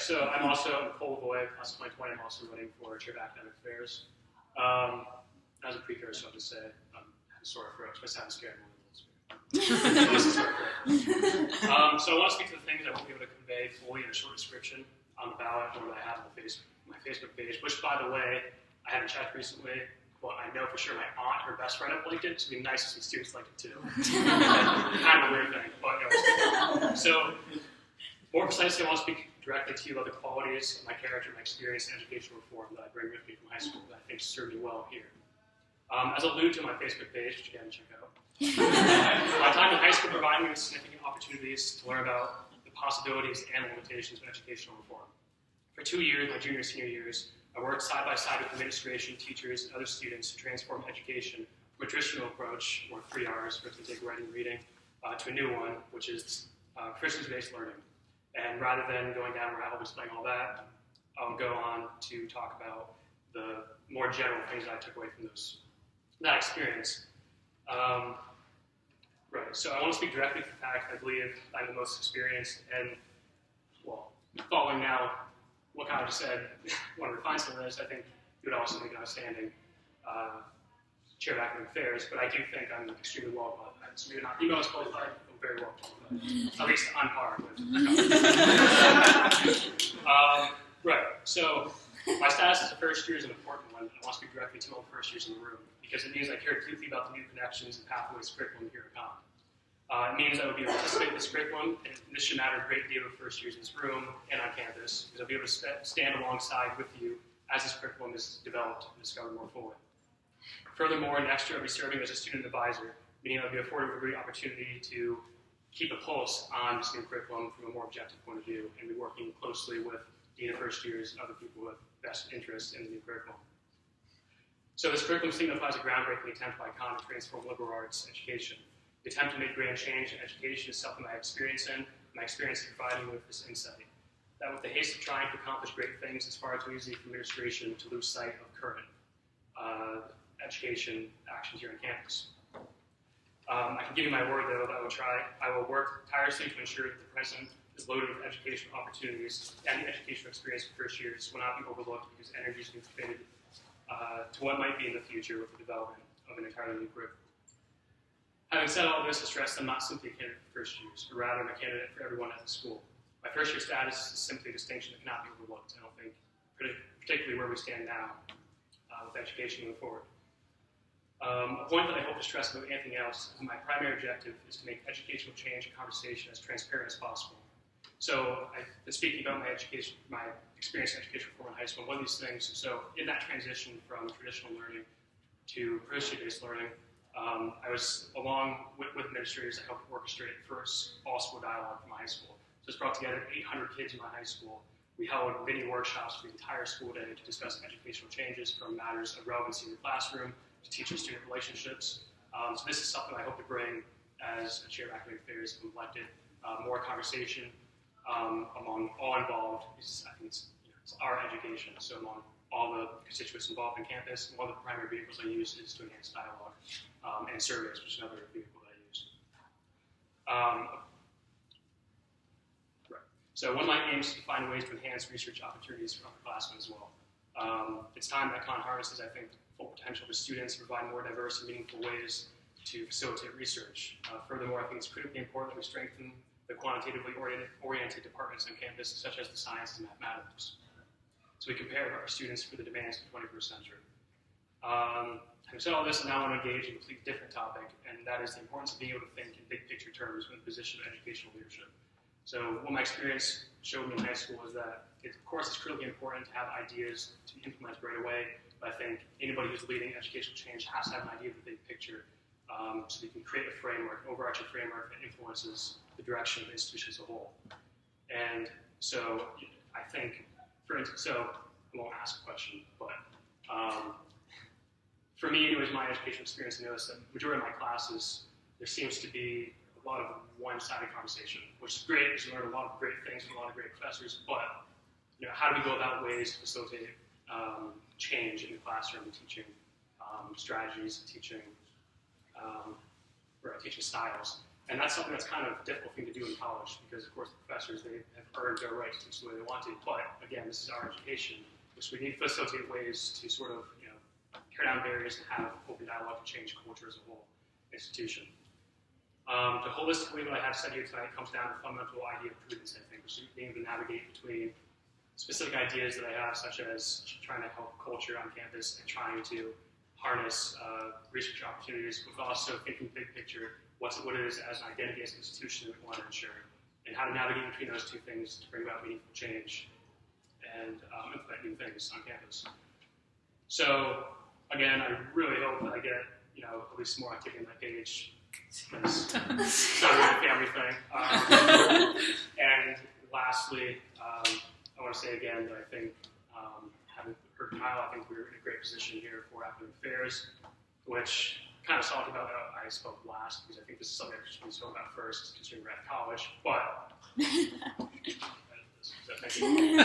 so I'm also Nicole Lavoie, class of 2020. I'm also running for chair of academic affairs. As a precursor, I'll just say I have a sore throat, so I sound scared. So I want to speak to the things I won't be able to convey fully in a short description on the ballot or that I have on my Facebook page, which, by the way, I haven't checked recently, but I know for sure my aunt, her best friend, have liked it, so it'd be nice if some students liked it too. Kind of a weird thing, but anyways. So, more precisely, I want to speak directly to you about the qualities of my character, my experience in educational reform that I bring with me from high school that I think served me well here. As I'll allude to on my Facebook page, which again, check out, my time in high school provided me with significant opportunities to learn about the possibilities and limitations of educational reform. For 2 years, my junior and senior years, I worked side by side with administration, teachers, and other students to transform education from a traditional approach, or 3 R's, for take writing, reading, to a new one, which is Christians-based learning. And rather than going down where I'll explain all that, I'll go on to talk about the more general things that I took away from that experience. Right, so I want to speak directly to the fact I believe I'm the most experienced and, well, following now what Kyle just said, want to refine some of this, I think you would also make an outstanding chair of academic affairs, but I do think I'm extremely well qualified. So maybe not the most qualified, but very well qualified, at least on par with. Right, so my status as a first year is an important one. I want to speak directly to all the first years in the room, because it means I care deeply about the new connections and pathways curriculum here at Con. It means I will be able to participate in this curriculum, and this should matter a great deal to first years in this room and on campus, because I'll be able to stand alongside with you as this curriculum is developed and discovered more fully. Furthermore, next year I'll be serving as a student advisor, meaning I'll be afforded a great opportunity to keep a pulse on this new curriculum from a more objective point of view, and be working closely with Dean of First Years and other people with best interest in the new curriculum. So this curriculum signifies a groundbreaking attempt by Con to transform liberal arts education. The attempt to make grand change in education is something I experience in. My experience is providing me with this insight. That with the haste of trying to accomplish great things, it's far too easy for administration to lose sight of current education actions here on campus. I can give you my word, though, that I will work tirelessly to ensure that the present is loaded with educational opportunities, and the educational experience for first years will not be overlooked because energy is being committed to what might be in the future with the development of an entirely new curriculum. Having said all this, I stress I'm not simply a candidate for first years, but rather I'm a candidate for everyone at the school. My first year status is simply a distinction that cannot be overlooked, I don't think, particularly where we stand now with education moving forward. A point that I hope to stress above anything else is my primary objective is to make educational change and conversation as transparent as possible. So I've been speaking about my experience in education reform in high school, and one of these things, so in that transition from traditional learning to Christian-based learning, I was, along with administrators, I helped orchestrate the first all-school dialogue for my high school. So this brought together 800 kids in my high school. We held mini workshops for the entire school day to discuss educational changes from matters of relevancy in the classroom to teacher-student relationships. So this is something I hope to bring as a chair of academic affairs if I'm elected, more conversation among all involved. Because I think it's our education, so among all the constituents involved in campus, one of the primary vehicles I use is to enhance dialogue and surveys, which is another vehicle that I use. Right. So one of my aims is to find ways to enhance research opportunities for upperclassmen as well. It's time that Con harnesses, I think, full potential for students to provide more diverse and meaningful ways to facilitate research. Furthermore, I think it's critically important that we strengthen the quantitatively oriented departments on campus, such as the sciences and mathematics. So we compare our students for the demands of the 21st century. Having said all this, I now want to engage in a completely different topic, and that is the importance of being able to think in big picture terms in the position of educational leadership. So what my experience showed me in high school is that, of course, it's critically important to have ideas to be implemented right away, but I think anybody who's leading educational change has to have an idea of the big picture, so they can create a framework, overarching framework that influences the direction of the institution as a whole. And so I think, for instance, so I won't ask a question, but for me, anyways, my educational experience, I noticed that the majority of my classes, there seems to be a lot of one-sided conversation, which is great because you learn a lot of great things from a lot of great professors, but how do we go about ways to facilitate change in the classroom, teaching strategies, teaching styles? And that's something that's kind of a difficult thing to do in college because, of course, the professors, they have earned their right to teach the way they want to. But, again, this is our education, which we need to facilitate ways to sort of, tear down barriers and have open dialogue to change culture as a whole institution. The holistic way that I have said here tonight comes down to fundamental idea of prudence, I think, which is being able to navigate between specific ideas that I have, such as trying to help culture on campus and trying to harness research opportunities, but also thinking big picture, what it is as an identity as an institution that we want to ensure, and how to navigate between those two things to bring about meaningful change and implement new things on campus. So, again, I really hope that I get at least more activity on my page. Because it's not really a family thing. And lastly, I want to say again that I think, having heard Kyle, I think we're in a great position here for academic affairs, which kind of talked about that I spoke last, because I think this is something I should be talking about first, considering we're at college. But, thank you.